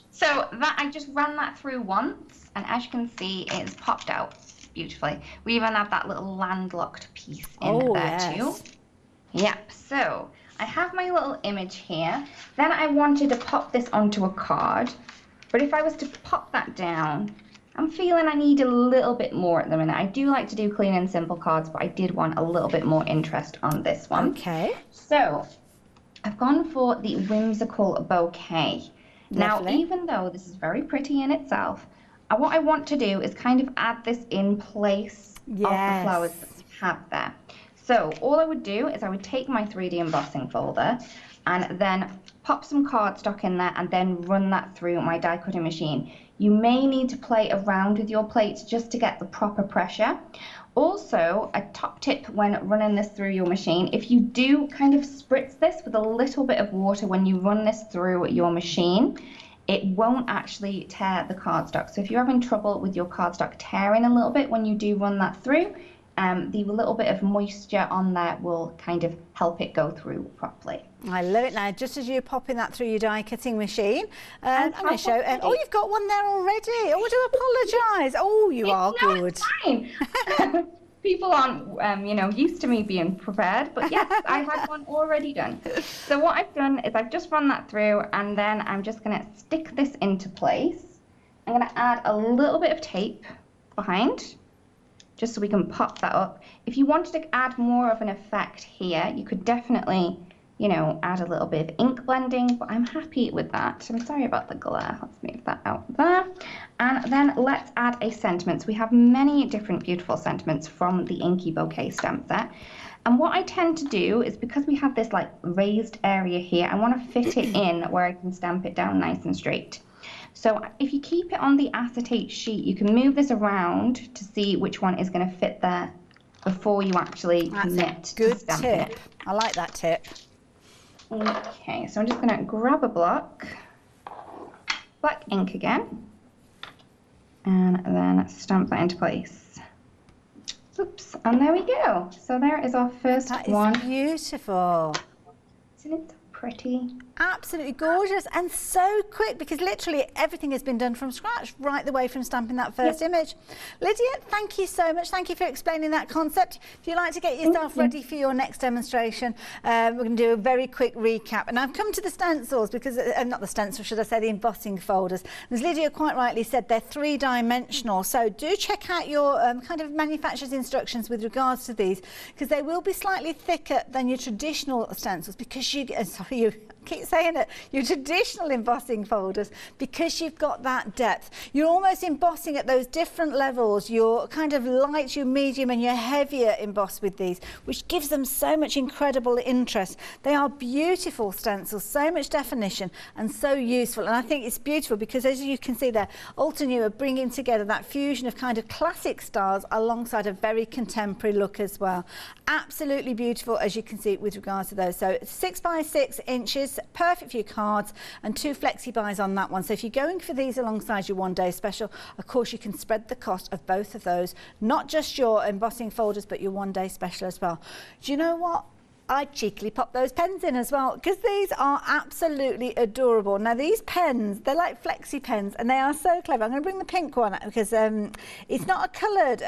So that I just ran that through once, and as you can see, it's popped out beautifully. We even have that little landlocked piece in there too. Yep, so I have my little image here. Then I wanted to pop this onto a card, but if I was to pop that down, I'm feeling I need a little bit more at the minute. I do like to do clean and simple cards, but I did want a little bit more interest on this one. Okay. So I've gone for the Whimsical Bouquet. Lovely. Now, even though this is very pretty in itself, what I want to do is kind of add this in place of the flowers that we have there. So all I would do is I would take my 3D embossing folder and then pop some cardstock in there and then run that through my die cutting machine. You may need to play around with your plates just to get the proper pressure. Also, a top tip when running this through your machine, if you do kind of spritz this with a little bit of water when you run this through your machine, it won't actually tear the cardstock. So if you're having trouble with your cardstock tearing a little bit when you do run that through, the little bit of moisture on there will kind of help it go through properly. I love it. Now, just as you're popping that through your die cutting machine, I'm going to show. Oh, you've got one there already. Oh, I do apologise. Oh, you are good. It's fine. People aren't, used to me being prepared, but yes, I had one already done. So what I've done is I've just run that through, and then I'm just going to stick this into place. I'm going to add a little bit of tape behind, just so we can pop that up. If you wanted to add more of an effect here, you could definitely you know, add a little bit of ink blending, but I'm happy with that. I'm sorry about the glare. Let's move that out there. And then let's add a sentiment. So we have many different beautiful sentiments from the Inky Bouquet stamp set. And what I tend to do is, because we have this like raised area here, I want to fit it in where I can stamp it down nice and straight. So if you keep it on the acetate sheet, you can move this around to see which one is going to fit there before you actually commit to stamping it. Good tip. I like that tip. Okay, so I'm just going to grab a block, black ink again, and then stamp that into place. Oops, and there we go. So there is our first one. That is beautiful. Isn't it so pretty? Absolutely gorgeous and so quick, because literally everything has been done from scratch right the way from stamping that first image. Lydia, thank you so much. Thank you for explaining that concept. If you'd like to get yourself ready for your next demonstration, we're going to do a very quick recap. And I've come to the stencils because, not the stencil, should I say, the embossing folders. As Lydia quite rightly said, they're three-dimensional. So do check out your kind of manufacturer's instructions with regards to these, because they will be slightly thicker than your traditional stencils, because you keep saying it, your traditional embossing folders, because you've got that depth. You're almost embossing at those different levels. You're kind of light, your medium and your heavier emboss with these, which gives them so much incredible interest. They are beautiful stencils, so much definition and so useful. And I think it's beautiful because, as you can see there, Altenew are bringing together that fusion of kind of classic styles alongside a very contemporary look as well. Absolutely beautiful, as you can see, with regards to those. So 6 by 6 inches, perfect for your cards, and 2 flexi buys on that one. So if you're going for these alongside your one day special, of course you can spread the cost of both of those, not just your embossing folders but your one day special as well. Do you know what? I'd cheekily pop those pens in as well, because these are absolutely adorable. Now these pens, they're like flexi pens and they are so clever. I'm going to bring the pink one out because it's not a coloured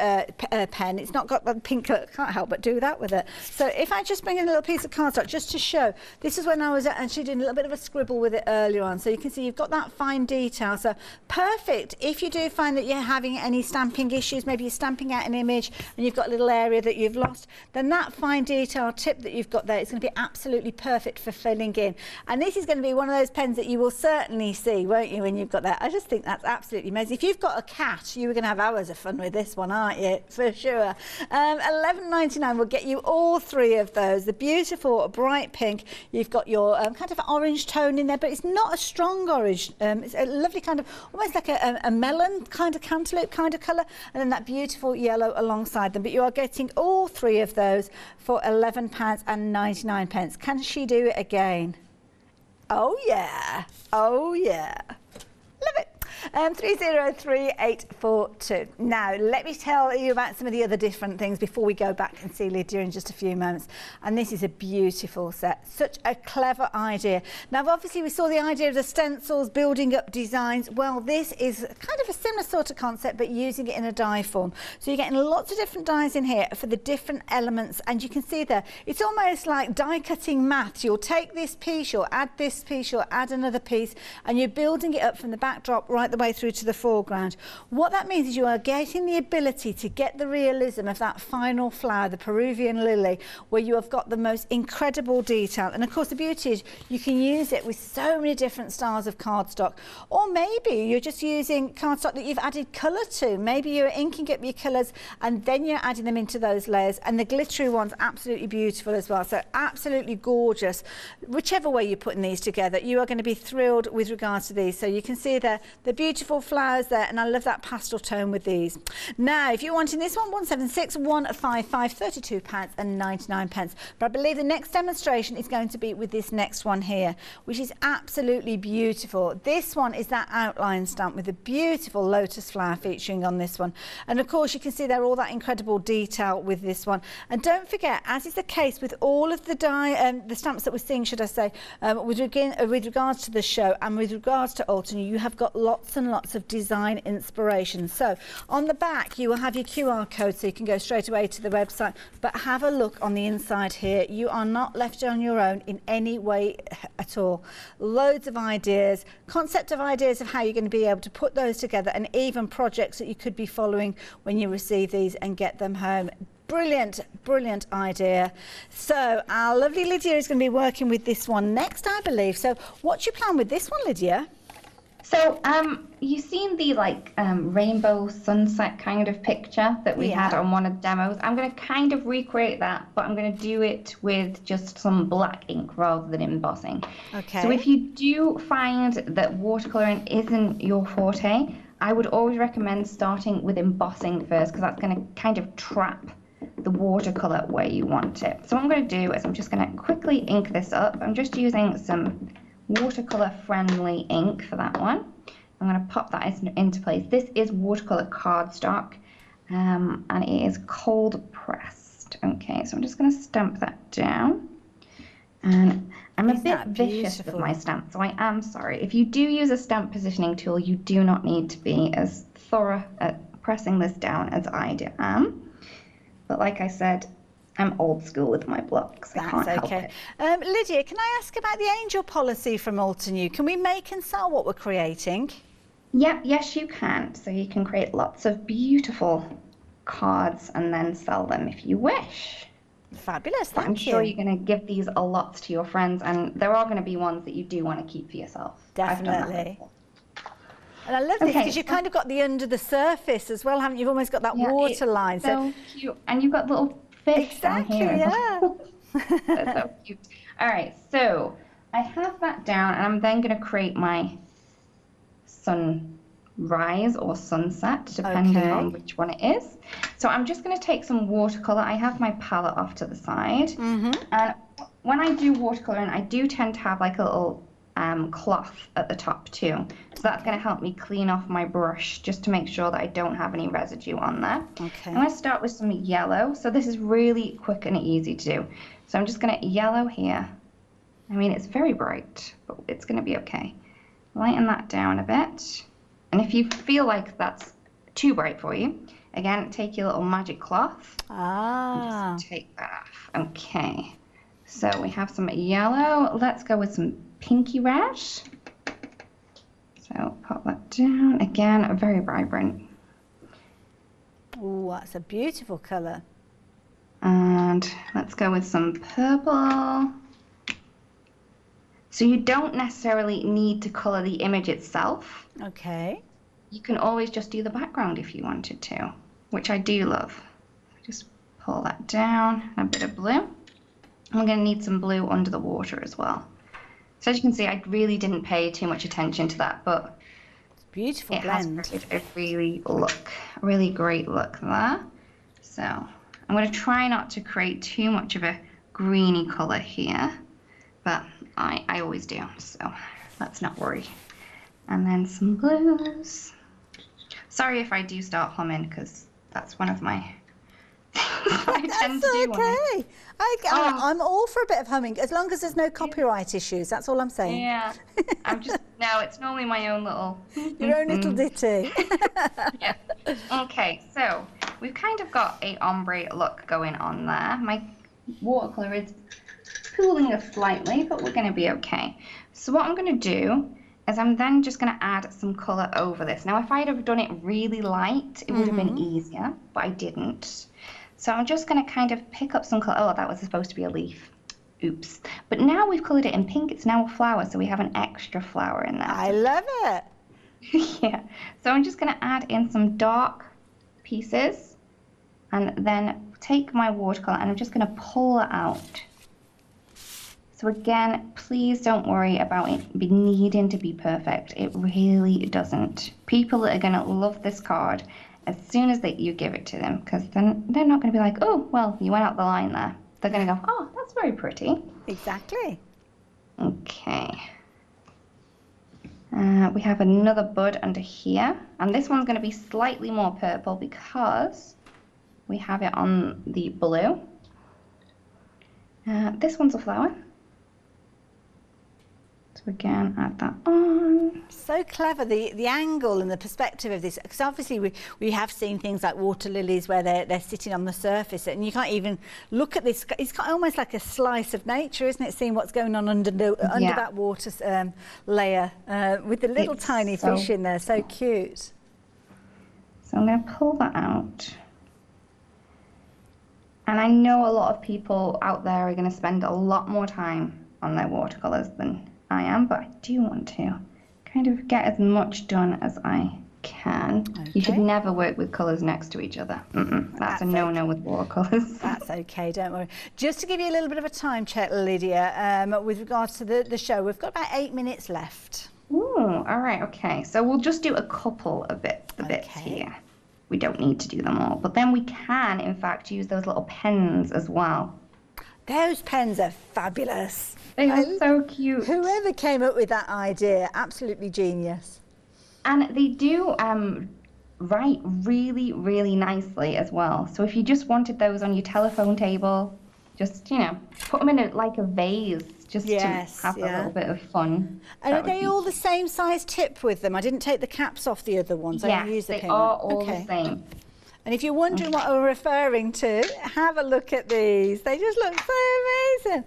pen. It's not got the pink colour. Can't help but do that with it. So if I just bring in a little piece of cardstock just to show, this is when I was actually doing a little bit of a scribble with it earlier on. So you can see you've got that fine detail. So perfect if you do find that you're having any stamping issues, maybe you're stamping out an image and you've got a little area that you've lost, then that fine detail tip that you've got there, it's going to be absolutely perfect for filling in. And this is going to be one of those pens that you will certainly see, won't you, when you've got that. I just think that's absolutely amazing. If you've got a cat, you are going to have hours of fun with this one, aren't you? For sure. $11.99 will get you all three of those. The beautiful bright pink, you've got your kind of orange tone in there, but it's not a strong orange. It's a lovely kind of, almost like a melon kind of cantaloupe kind of colour, and then that beautiful yellow alongside them. But you are getting all three of those for £11.99. Can she do it again? Oh yeah, oh yeah. Love it. 303842. Now let me tell you about some of the other different things before we go back and see Lydia in just a few moments. And this is a beautiful set, such a clever idea. Now obviously we saw the idea of the stencils building up designs. Well, this is kind of a similar sort of concept, but using it in a die form. So you're getting lots of different dies in here for the different elements, and you can see there it's almost like die cutting maths. You'll take this piece, you'll add this piece, you'll add another piece, and you're building it up from the backdrop right the way through to the foreground. What that means is you are getting the ability to get the realism of that final flower, the Peruvian lily, where you have got the most incredible detail. And of course the beauty is you can use it with so many different styles of cardstock, or maybe you're just using cardstock that you've added colour to. Maybe you're inking up your colours and then you're adding them into those layers, and the glittery one's absolutely beautiful as well. So absolutely gorgeous. Whichever way you're putting these together, you are going to be thrilled with regards to these. So you can see there the beautiful flowers there, and I love that pastel tone with these. Now if you're wanting this one, 176155, £32.99. But I believe the next demonstration is going to be with this next one here, which is absolutely beautiful. This one is that outline stamp with a beautiful lotus flower featuring on this one, and of course you can see there all that incredible detail with this one. And don't forget, as is the case with all of the the stamps that we're seeing, should I say, with regards to the show and with regards to Altenew, you have got lots and lots of design inspiration. So on the back you will have your QR code, so you can go straight away to the website, but have a look on the inside here. You are not left on your own in any way at all. Loads of ideas, concept of ideas of how you're going to be able to put those together, and even projects that you could be following when you receive these and get them home. Brilliant, brilliant idea. So our lovely Lydia is going to be working with this one next, I believe. So what's your plan with this one, Lydia? So, you've seen the rainbow sunset kind of picture that we had on one of the demos. I'm going to kind of recreate that, but I'm going to do it with just some black ink rather than embossing. Okay. So if you do find that watercoloring isn't your forte, I would always recommend starting with embossing first, because that's going to kind of trap the watercolor where you want it. So what I'm going to do is I'm just going to quickly ink this up. I'm just using some watercolor friendly ink for that one. I'm going to pop that into place. This is watercolor cardstock, and it is cold pressed. Okay, so I'm just going to stamp that down. And I'm a bit vicious with my stamp, so I am sorry. If you do use a stamp positioning tool, you do not need to be as thorough at pressing this down as I am. But like I said, I'm old school with my blocks. I can't help it. Lydia, can I ask about the angel policy from Altenew? Can we make and sell what we're creating? Yeah, yes, you can. So you can create lots of beautiful cards and then sell them if you wish. Fabulous, thank you. I'm sure you're going to give these a lot to your friends, and there are going to be ones that you do want to keep for yourself. Definitely. And I love this because you've kind of got the under the surface as well, haven't you? You've almost got that water line. So cute. And you've got little fish down here. Yeah. That's so cute. All right, so I have that down, and I'm then going to create my sunrise or sunset, depending on which one it is. So I'm just going to take some watercolor. I have my palette off to the side. And when I do watercoloring, I do tend to have like a little cloth at the top too. So that's going to help me clean off my brush just to make sure that I don't have any residue on there. Okay. I'm going to start with some yellow. So this is really quick and easy to do. So I'm just going to yellow here. I mean, it's very bright, but it's going to be okay. Lighten that down a bit. And if you feel like that's too bright for you, again, take your little magic cloth. And just take that off. Okay. So we have some yellow. Let's go with some pinky red. So pop that down. Again, very vibrant. Oh, that's a beautiful colour. And let's go with some purple. So you don't necessarily need to colour the image itself. Okay. You can always just do the background if you wanted to, which I do love. Just pull that down, a bit of blue. And we're going to need some blue under the water as well. So as you can see, I really didn't pay too much attention to that, but it's a beautiful blend. Has a really great look there. So I'm going to try not to create too much of a greeny colour here, but I always do, so let's not worry. And then some blues. Sorry if I do start humming, because that's one of my I tend to do. Okay. I'm all for a bit of humming, as long as there's no copyright issues. That's all I'm saying. Yeah. No, it's normally my own little... Your own little ditty. Yeah. Okay, so we've kind of got a ombre look going on there. My watercolour is pooling us slightly, but we're going to be okay. So what I'm going to do is I'm then just going to add some colour over this. Now, if I'd have done it really light, it would have been easier, but I didn't. So I'm just going to kind of pick up some colour. Oh, that was supposed to be a leaf. Oops. But now we've coloured it in pink, it's now a flower, so we have an extra flower in there. I love it. Yeah. So I'm just going to add in some dark pieces and then take my watercolour and I'm just going to pull it out. So again, please don't worry about it needing to be perfect. It really doesn't. People are going to love this card as soon as you give it to them, because then they're not going to be like, oh, well, you went out the line there. They're going to go, oh, that's very pretty. Exactly. Okay. We have another bud under here, and this one's going to be slightly more purple because we have it on the blue. This one's a flower. So again, add that on. So clever, the angle and the perspective of this, because obviously we have seen things like water lilies where they're sitting on the surface and you can't even look at this. It's got almost like a slice of nature, isn't it, seeing what's going on under that water layer with the little tiny fish in there. So cute. So I'm going to pull that out. And I know a lot of people out there are going to spend a lot more time on their watercolors than I am, but I do want to kind of get as much done as I can. Okay. You should never work with colours next to each other. That's a no-no with watercolours. That's okay, don't worry. Just to give you a little bit of a time check, Lydia, with regards to the show, we've got about 8 minutes left. Ooh, all right, okay. So we'll just do a couple of bits here. We don't need to do them all, but then we can, in fact, use those little pens as well. Those pens are fabulous. They are so cute. Whoever came up with that idea, absolutely genius. And they do write really, really nicely as well. So if you just wanted those on your telephone table, just, you know, put them in like a vase, just to have a little bit of fun. And are they all the same size tip with them? I didn't take the caps off the other ones. Yes, they are all the same. And if you're wondering what I'm referring to, have a look at these. They just look so amazing.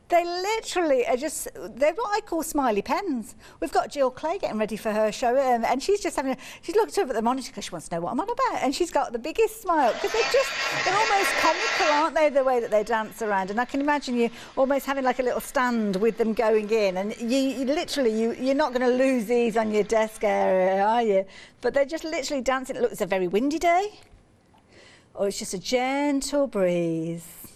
They literally are just, they're what I call Smiley Pens. We've got Jill Clay getting ready for her show, and she's just having she's looked up at the monitor because she wants to know what I'm on about, and she's got the biggest smile, because they're almost comical, aren't they, the way that they dance around. And I can imagine you almost having like a little stand with them going in, and you literally, you're not going to lose these on your desk area, are you? But they're just literally dancing. Look, it's a very windy day, or it's just a gentle breeze.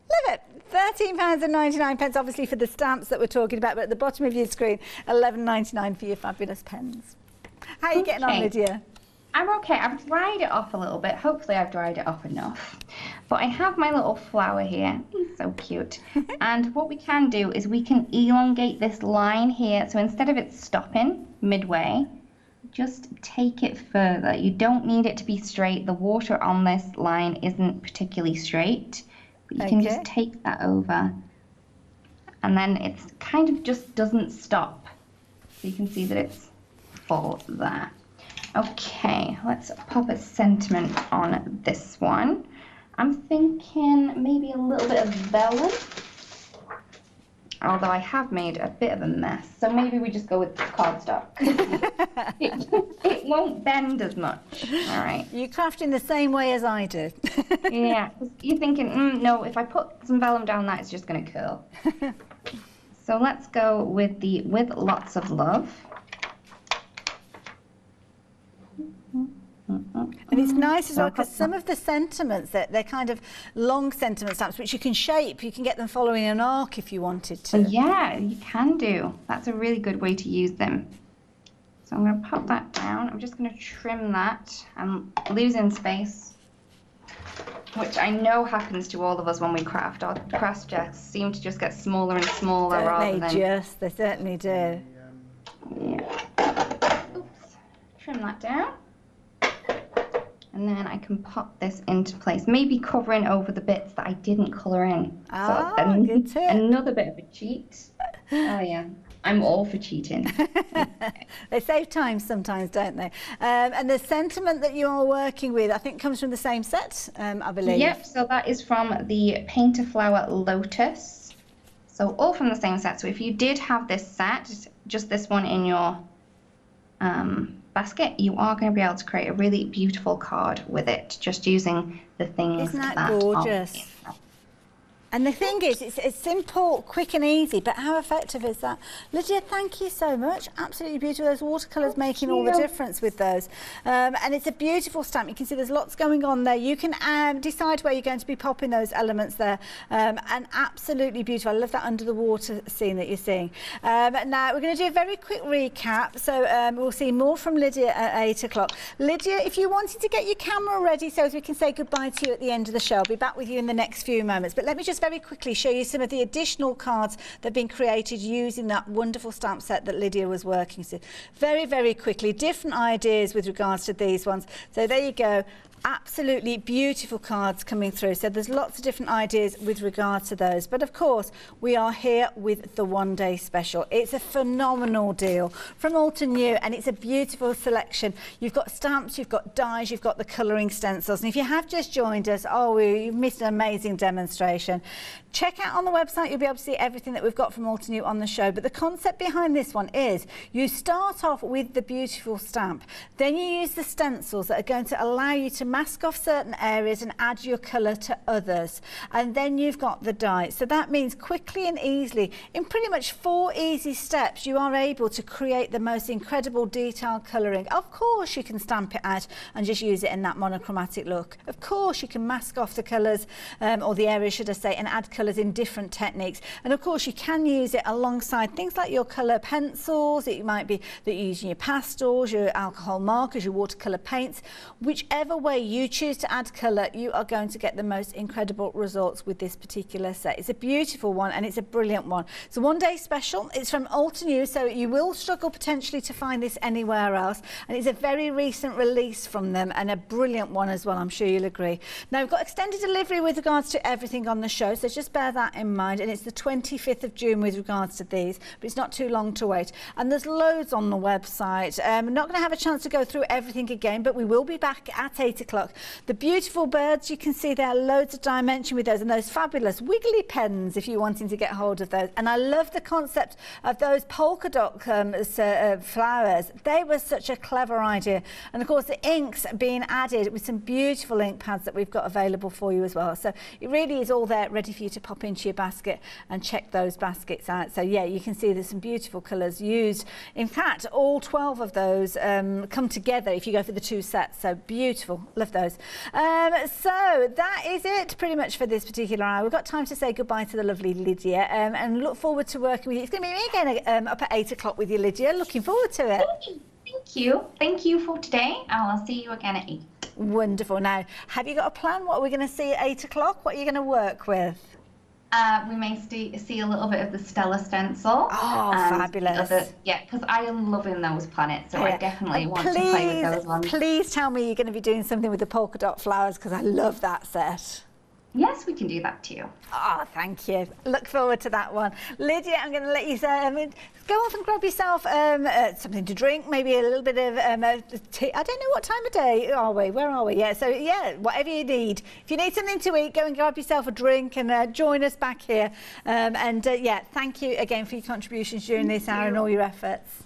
Love it. £13.99, obviously, for the stamps that we're talking about, but at the bottom of your screen, £11.99 for your fabulous pens. How are you getting on, Lydia? I'm okay. I've dried it off a little bit. Hopefully I've dried it off enough. But I have my little flower here. He's so cute. And what we can do is we can elongate this line here. So instead of it stopping midway, just take it further. You don't need it to be straight. The water on this line isn't particularly straight. You can just take that over, and then it's kind of just doesn't stop. So you can see that it's full there. Okay, let's pop a sentiment on this one. I'm thinking maybe a little bit of vellum, although I have made a bit of a mess. So maybe we just go with cardstock. It won't bend as much. All right. You craft in the same way as I do. Yeah. You're thinking, no, if I put some vellum down that, it's just going to curl. So let's go with the With Lots of Love. And it's nice as well because some of the sentiments, they're kind of long sentiment stamps, which you can shape. You can get them following an arc if you wanted to. Yeah, you can do. That's a really good way to use them. So I'm going to pop that down. I'm just going to trim that. I'm losing space, which I know happens to all of us when we craft. Our craft desks seem to just get smaller and smaller They certainly do. Yeah. Oops. Trim that down. And then I can pop this into place, maybe covering over the bits that I didn't colour in. Ah, so good tip. Another bit of a cheat. Oh yeah, I'm all for cheating. They save time sometimes, don't they? And the sentiment that you are working with, I think, comes from the same set, I believe. Yep, so that is from the Painter Flower Lotus. So all from the same set. So if you did have this set, just this one in your basket, you are going to be able to create a really beautiful card with it, just using the things. Isn't that gorgeous? And the thing is, it's simple, quick and easy, but how effective is that? Lydia, thank you so much. Absolutely beautiful. Those watercolours making all the difference with those. And it's a beautiful stamp. You can see there's lots going on there. You can decide where you're going to be popping those elements there. And absolutely beautiful. I love that under the water scene that you're seeing. Now, we're going to do a very quick recap. So we'll see more from Lydia at 8 o'clock. Lydia, if you wanted to get your camera ready so as we can say goodbye to you at the end of the show, I'll be back with you in the next few moments. But let me just very quickly show you some of the additional cards that have been created using that wonderful stamp set that Lydia was working with. Very, very quickly, different ideas with regards to these ones. So there you go. Absolutely beautiful cards coming through. So there's lots of different ideas with regards to those. But of course, we are here with the One Day Special. It's a phenomenal deal from Altenew, and it's a beautiful selection. You've got stamps, you've got dies, you've got the colouring stencils. And if you have just joined us, you've missed an amazing demonstration. Check out on the website, you'll be able to see everything that we've got from Altenew on the show. But the concept behind this one is you start off with the beautiful stamp. Then you use the stencils that are going to allow you to mask off certain areas and add your colour to others. And then you've got the die. So that means quickly and easily, in pretty much 4 easy steps, you are able to create the most incredible detailed colouring. Of course, you can stamp it out and just use it in that monochromatic look. Of course, you can mask off the colours, or the areas, should I say, and add colours in different techniques. And of course, you can use it alongside things like your colour pencils. It might be that you're using your pastels, your alcohol markers, your watercolour paints. Whichever way you choose to add colour, you are going to get the most incredible results with this particular set. It's a beautiful one and it's a brilliant one. It's a one-day special. It's from Altenew, so you will struggle potentially to find this anywhere else. And it's a very recent release from them and a brilliant one as well, I'm sure you'll agree. Now, we've got extended delivery with regards to everything on the show, so just bear that in mind. And it's the 25th of June with regards to these, but it's not too long to wait. And there's loads on the website. I'm not going to have a chance to go through everything again, but we will be back at 8 o'clock. The beautiful birds, you can see there, loads of dimension with those, and those fabulous wiggly pens if you're wanting to get hold of those. And I love the concept of those polka dot flowers. They were such a clever idea. And of course, the inks being added with some beautiful ink pads that we've got available for you as well. So it really is all there ready for you to pop into your basket and check those baskets out. So yeah, you can see there's some beautiful colours used. In fact, all 12 of those come together if you go for the 2 sets. So beautiful, love those. So that is it pretty much for this particular hour. We've got time to say goodbye to the lovely Lydia and look forward to working with you. It's going to be me again up at 8 o'clock with you, Lydia. Looking forward to it. Thank you. Thank you for today. I'll see you again at 8. Wonderful. Now, have you got a plan? What are we going to see at 8 o'clock? What are you going to work with? We may see a little bit of the Stella stencil. Oh, fabulous. Yeah, because I am loving those planets, so I definitely want to play with those ones. Please tell me you're going to be doing something with the polka dot flowers, because I love that set. Yes, we can do that too. Oh, thank you. Look forward to that one. Lydia, I'm going to let you say, go off and grab yourself something to drink, maybe a little bit of tea. I don't know what time of day are we. Where are we? Yeah, so yeah, whatever you need. If you need something to eat, go and grab yourself a drink and join us back here. Yeah, thank you again for your contributions during this hour and all your efforts.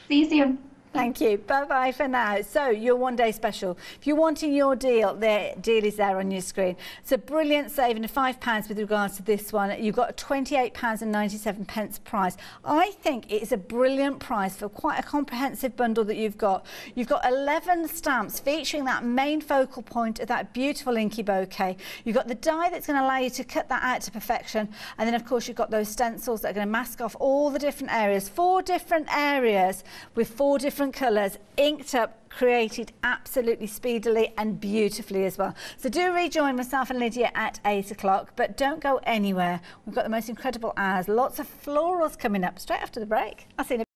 See you soon. Thank you. Bye-bye for now. So, your one-day special. If you're wanting your deal, the deal is there on your screen. It's a brilliant saving of £5 with regards to this one. You've got £28.97 price. I think it is a brilliant price for quite a comprehensive bundle that you've got. You've got 11 stamps featuring that main focal point of that beautiful inky bouquet. You've got the die that's going to allow you to cut that out to perfection. And then, of course, you've got those stencils that are going to mask off all the different areas. 4 different areas with 4 different colours, inked up, created absolutely speedily and beautifully as well. So do rejoin myself and Lydia at 8 o'clock, but don't go anywhere. We've got the most incredible hours, lots of florals coming up straight after the break. I'll see you in a